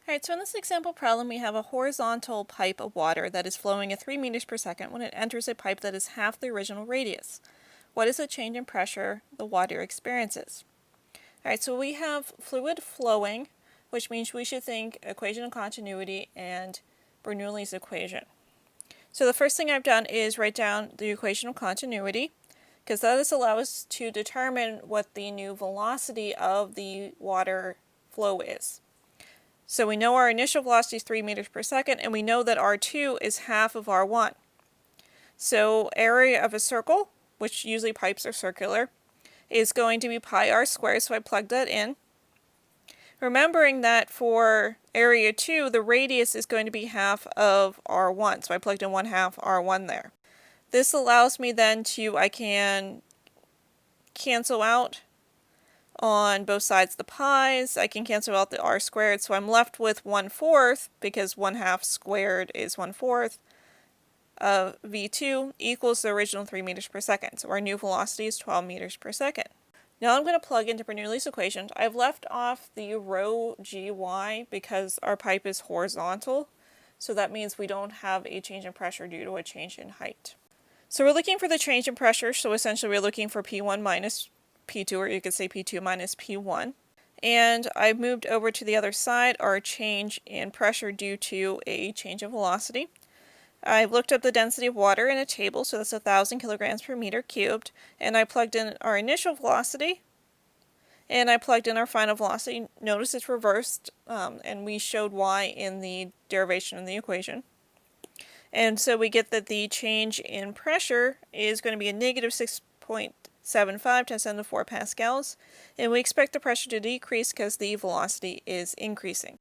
Alright, so in this example problem we have a horizontal pipe of water that is flowing at 3 meters per second when it enters a pipe that is half the original radius. What is the change in pressure the water experiences? Alright, so we have fluid flowing, which means we should think equation of continuity and Bernoulli's equation. So the first thing I've done is write down the equation of continuity, because that does allow us to determine what the new velocity of the water flow is. So we know our initial velocity is 3 meters per second, and we know that R2 is half of R1. So area of a circle, which usually pipes are circular, is going to be pi r squared, so I plugged that in. Remembering that for area 2, the radius is going to be half of R1, so I plugged in 1/2 R1 there. This allows me then I can cancel out on both sides of the pi's. I can cancel out the r squared, so I'm left with 1/4, because 1/2 squared is 1/4 of v2 equals the original 3 meters per second. So our new velocity is 12 meters per second. Now I'm going to plug into Bernoulli's equation. I've left off the rho gy because our pipe is horizontal, so that means we don't have a change in pressure due to a change in height. So we're looking for the change in pressure, so essentially we're looking for P1 minus P2, or you could say P2 minus P1. And I've moved over to the other side, our change in pressure due to a change in velocity. I've looked up the density of water in a table, so that's 1,000 kilograms per meter cubed, and I plugged in our initial velocity, and I plugged in our final velocity. Notice it's reversed, and we showed why in the derivation of the equation. And so we get that the change in pressure is going to be a negative 6.75 × 10⁴ pascals, and we expect the pressure to decrease because the velocity is increasing.